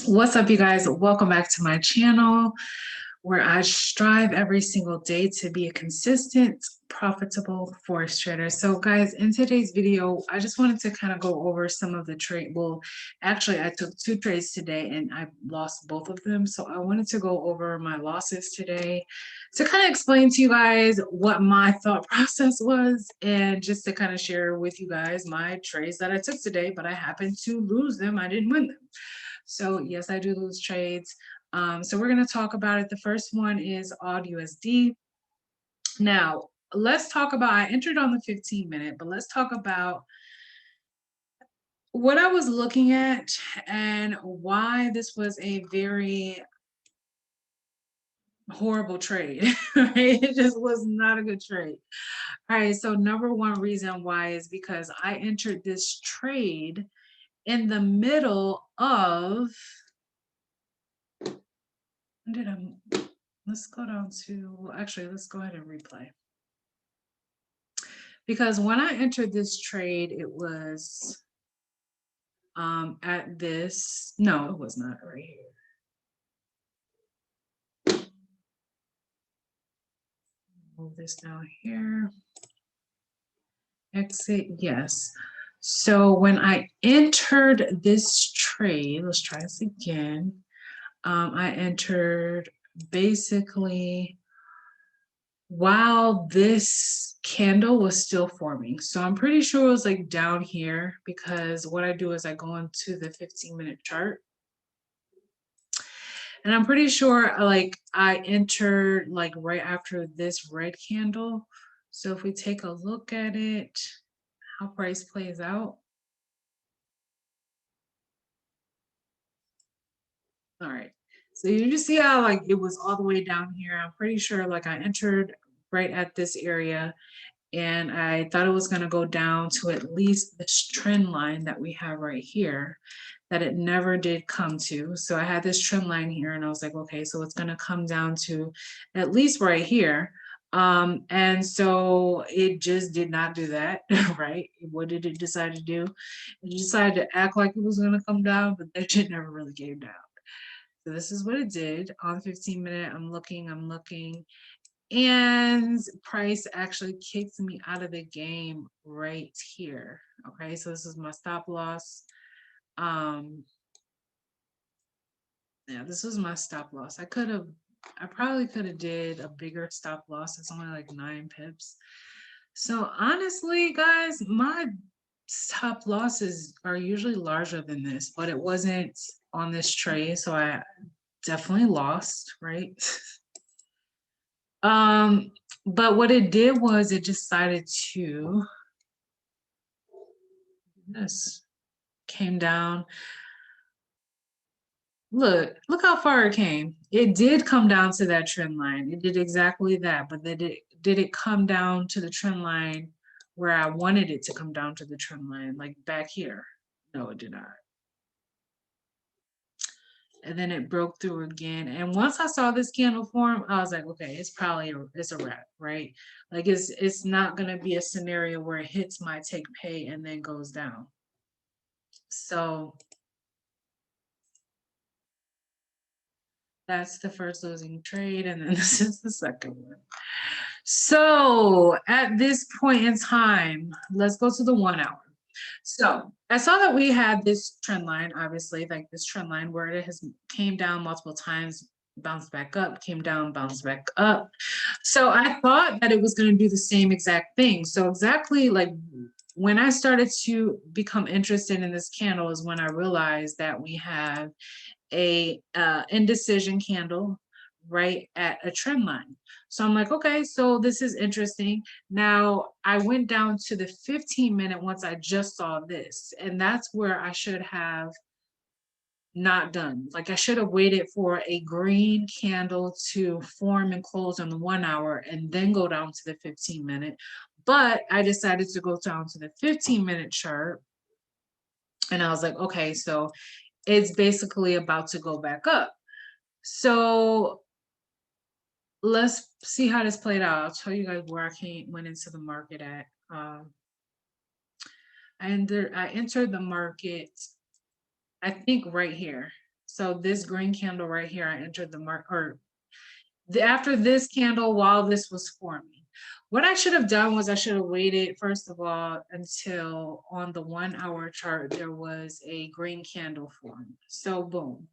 What's up, you guys? Welcome back to my channel where I strive every single day to be a consistent, profitable forex trader. So, guys, in today's video, I just wanted to kind of go over some of the trade. Well, actually, I took two trades today and I lost both of them. So, I wanted to go over my losses today to kind of explain to you guys what my thought process was and just to kind of share with you guys my trades that I took today, but I happened to lose them. I didn't win them. So yes, I do lose trades. So we're going to talk about it. The first one is AUD USD. Now, let's talk about, I entered on the 15-minute, but let's talk about what I was looking at and why this was a very horrible trade. Right? It just was not a good trade. All right, so number one reason why is because I entered this trade in the middle of, did I, let's go down to, actually, let's go ahead and replay. Because when I entered this trade, it was at this, no, it was not right here. Move this down here. Exit, yes. So when I entered this trade, let's try this again. I entered basically while this candle was still forming. So I'm pretty sure it was like down here because what I do is I go into the 15-minute chart. And I'm pretty sure like I entered like right after this red candle. So if we take a look at it, how price plays out. All right. So you just see how like it was all the way down here. I'm pretty sure like I entered right at this area and I thought it was going to go down to at least this trend line that we have right here that it never did come to. So I had this trend line here and I was like, okay, so it's going to come down to at least right here. And so it just did not do that, right? What did it decide to do? It decided to act like it was going to come down, but that shit never really came down. So this is what it did on 15-minute. I'm looking, and price actually kicked me out of the game right here. Okay, so this is my stop loss. Yeah, this was my stop loss. I probably could have did a bigger stop loss. It's only like 9 pips. So honestly, guys, my stop losses are usually larger than this, but it wasn't on this trade, so I definitely lost, right? But what it did was it decided to, this came down. Look how far it came. It did come down to that trend line. It did exactly that, but did it come down to the trend line where I wanted it to come down to the trend line, like back here? No, it did not. And then it broke through again. And once I saw this candle form, I was like, okay, it's a wrap, right? Like it's not gonna be a scenario where it hits my take pay and then goes down. So that's the first losing trade, and then this is the second one. So at this point in time, let's go to the 1 hour. So I saw that we had this trend line, obviously, like this trend line where it has came down multiple times, bounced back up, came down, bounced back up. So I thought that it was going to do the same exact thing. So exactly like when I started to become interested in this candle is when I realized that we have a indecision candle right at a trend line. So I'm like, okay, so this is interesting. Now I went down to the 15-minute once I just saw this, and that's where I should have not done. Like I should have waited for a green candle to form and close on the 1 hour and then go down to the 15-minute. But I decided to go down to the 15-minute chart. And I was like, okay, so it's basically about to go back up. So let's see how this played out. I'll tell you guys where I went into the market at. I entered the market, I think right here. So this green candle right here, I entered the market, or after this candle, while this was forming. What I should have done was I should have waited, first of all, until on the 1 hour chart, there was a green candle formed. So boom.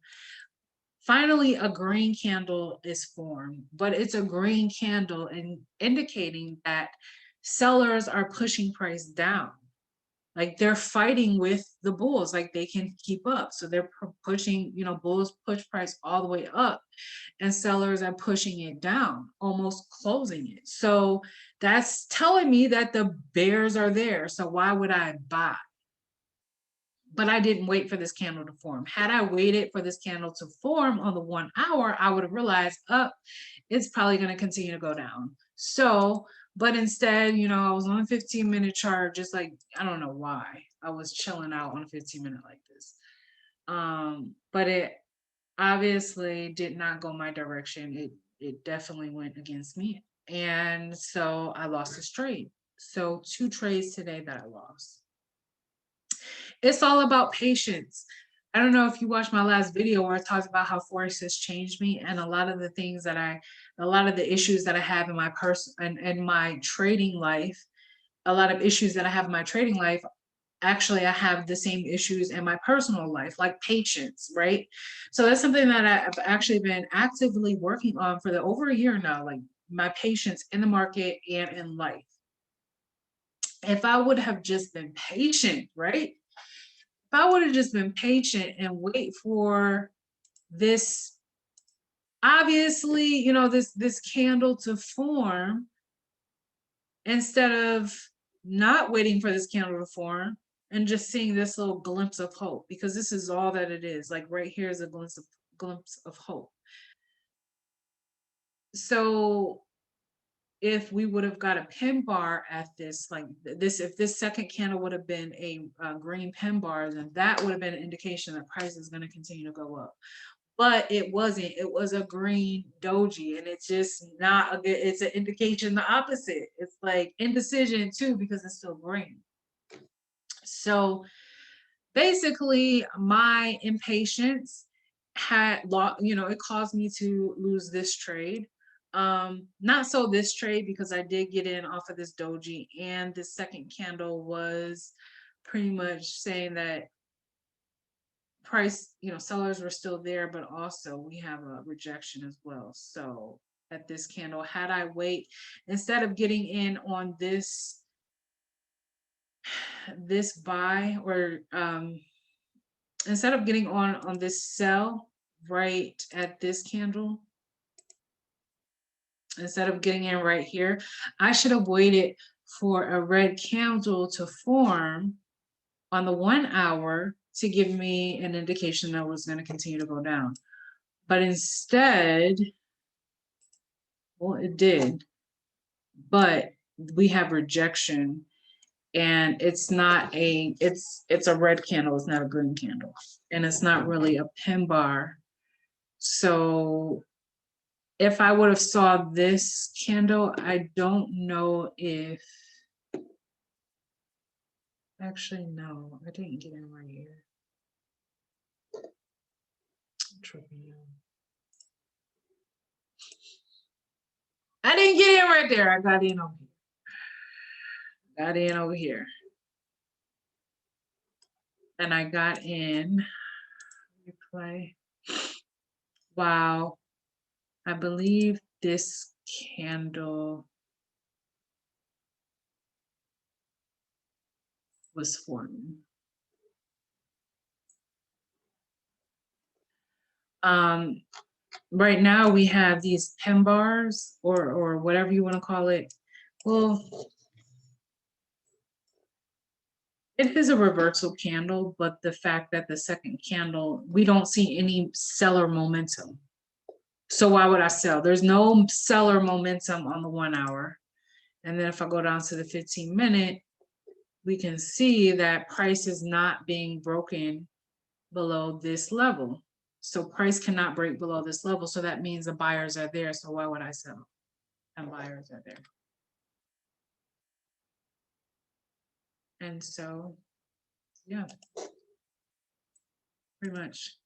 Finally, a green candle is formed, but it's a green candle and indicating that sellers are pushing price down. Like they're fighting with the bulls, like they can keep up. So they're pushing, bulls push price all the way up and sellers are pushing it down, almost closing it. So that's telling me that the bears are there. So why would I buy? But I didn't wait for this candle to form. Had I waited for this candle to form on the 1 hour, I would have realized, it's probably going to continue to go down. So, but instead, I was on a 15-minute chart, just like, I don't know why I was chilling out on a 15-minute like this. But it obviously did not go my direction. It definitely went against me. And so I lost this trade. So 2 trades today that I lost. It's all about patience. I don't know if you watched my last video where I talked about how Forex has changed me, and a lot of the things that a lot of the issues that I have in my person and my trading life, a lot of issues that I have in my trading life, actually I have the same issues in my personal life, like patience, right? So that's something that I've actually been actively working on for over a year now, like my patience in the market and in life. If I would have just been patient, right? If I would have just been patient and wait for this, obviously, this candle to form, instead of not waiting for this candle to form and just seeing this little glimpse of hope, because this is all that it is. Like right here is a glimpse of hope. So if we would have got a pin bar at this, like this, if this second candle would have been a green pin bar, then that would have been an indication that price is going to continue to go up. But it wasn't. It was a green doji, and it's just not a good. It's an indication the opposite. It's like indecision too, because it's still green. So basically, my impatience it caused me to lose this trade. Not so this trade, because I did get in off of this doji, and the second candle was pretty much saying that price, sellers were still there, but also we have a rejection as well. So at this candle, had I wait, instead of getting in on this buy, or instead of getting on this sell right at this candle, instead of getting in right here, I should have waited for a red candle to form on the 1 hour to give me an indication that it was going to continue to go down. But instead, well, it did, but we have rejection, and it's not it's a red candle, it's not a green candle, and it's not really a pin bar. So if I would have saw this candle, I don't know if, actually, no, I didn't get in right here. I didn't get in right there. I got in over here. Got in over here. And I got in. Replay. Wow. I believe this candle was forming. Right now we have these pin bars, or whatever you want to call it. Well, it is a reversal candle, but the fact that the second candle, we don't see any seller momentum. So why would I sell? There's no seller momentum on the 1 hour. And then if I go down to the 15-minute, we can see that price is not being broken below this level. So price cannot break below this level. So that means the buyers are there. So why would I sell? And buyers are there. And so, yeah, pretty much.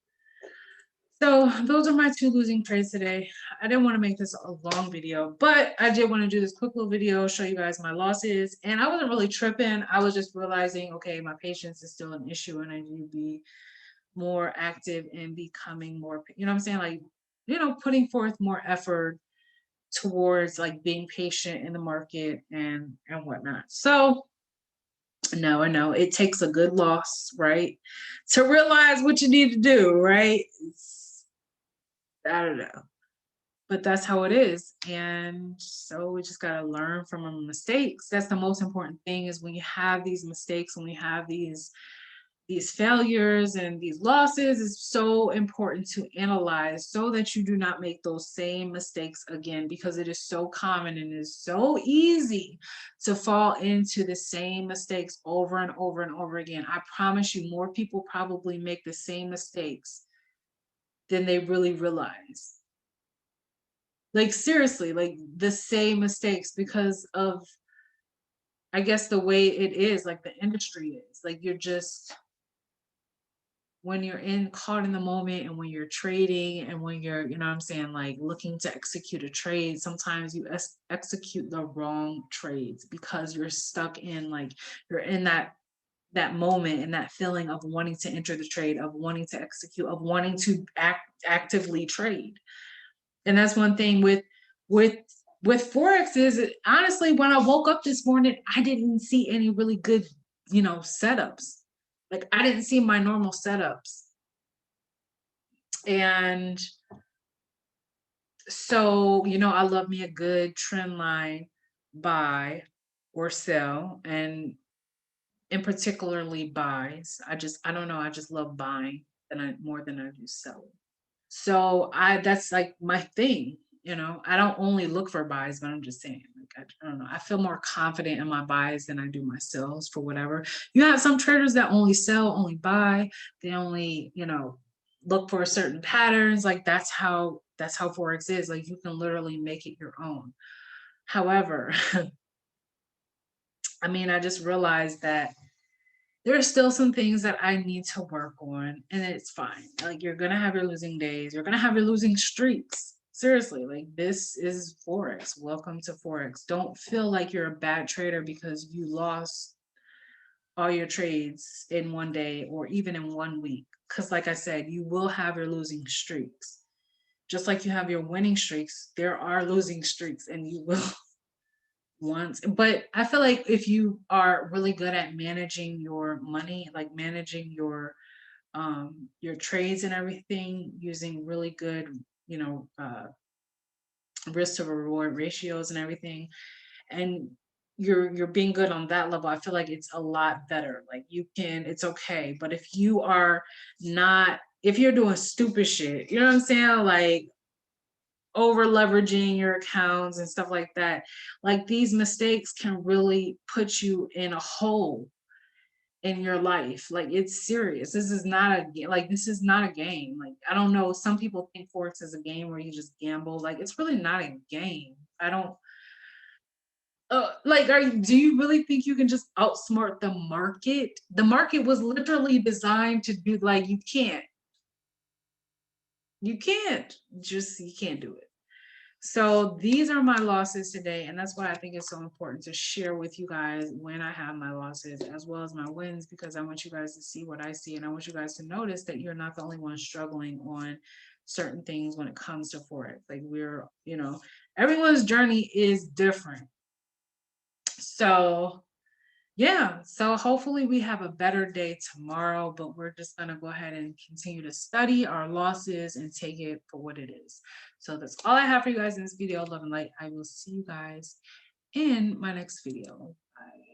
So those are my 2 losing trades today. I didn't want to make this a long video, but I did want to do this quick little video, show you guys my losses. And I wasn't really tripping. I was just realizing, okay, my patience is still an issue and I need to be more active in becoming more, you know what I'm saying? Like, putting forth more effort towards like being patient in the market and whatnot. So no, I know it takes a good loss, right? To realize what you need to do, right? I don't know. But that's how it is. And so we just got to learn from our mistakes. That's the most important thing is when you have these mistakes, when we have these failures and these losses, it's so important to analyze so that you do not make those same mistakes again, because it is so common and it's so easy to fall into the same mistakes over and over and over again. I promise you, more people probably make the same mistakes than they really realize. Like seriously, like the same mistakes because of, I guess, the way it is, like the industry is. Like you're just, when you're in caught in the moment and when you're trading and when you're, you know what I'm saying, like looking to execute a trade, sometimes you execute the wrong trades because you're stuck in, like, you're in that moment and that feeling of wanting to enter the trade, of wanting to execute, of wanting to actively trade. And that's one thing with with forex is, honestly, when I woke up this morning, I didn't see any really good, setups. Like I didn't see my normal setups. And so, I love me a good trend line buy or sell, and in particularly buys. I don't know, I just love buying than I more than I do selling. So that's like my thing. I don't only look for buys, but I'm just saying, like, I don't know. I feel more confident in my buys than I do my sells for whatever. You have some traders that only sell, only buy. They only, look for certain patterns. Like that's how Forex is. Like you can literally make it your own. However, I mean, I just realized that there are still some things that I need to work on, and it's fine. Like you're gonna have your losing days, you're gonna have your losing streaks. Seriously, like this is Forex. Welcome to Forex. Don't feel like you're a bad trader because you lost all your trades in one day or even in one week. Because, like I said, you will have your losing streaks. Just like you have your winning streaks, there are losing streaks, and you will once. But I feel like if you are really good at managing your money, like managing your trades and everything, using really good, you know uh risk to reward ratios and everything, and you're being good on that level, I feel like it's a lot better. Like it's okay. But if you are not, if you're doing stupid shit, you know what I'm saying, like over leveraging your accounts and stuff like that, like these mistakes can really put you in a hole in your life. Like it's serious. This is not this is not a game. Like I don't know, some people think Forex is a game where you just gamble. Like it's really not a game. I don't like, do you really think you can just outsmart the market? The market was literally designed to do, like, you can't do it. So these are my losses today, and that's why I think it's so important to share with you guys when I have my losses as well as my wins, because I want you guys to see what I see, and I want you guys to notice that you're not the only one struggling on certain things when it comes to Forex. Like everyone's journey is different. So yeah, so hopefully we have a better day tomorrow, but we're just going to go ahead and continue to study our losses and take it for what it is. So that's all I have for you guys in this video. Love and light. I will see you guys in my next video. Bye.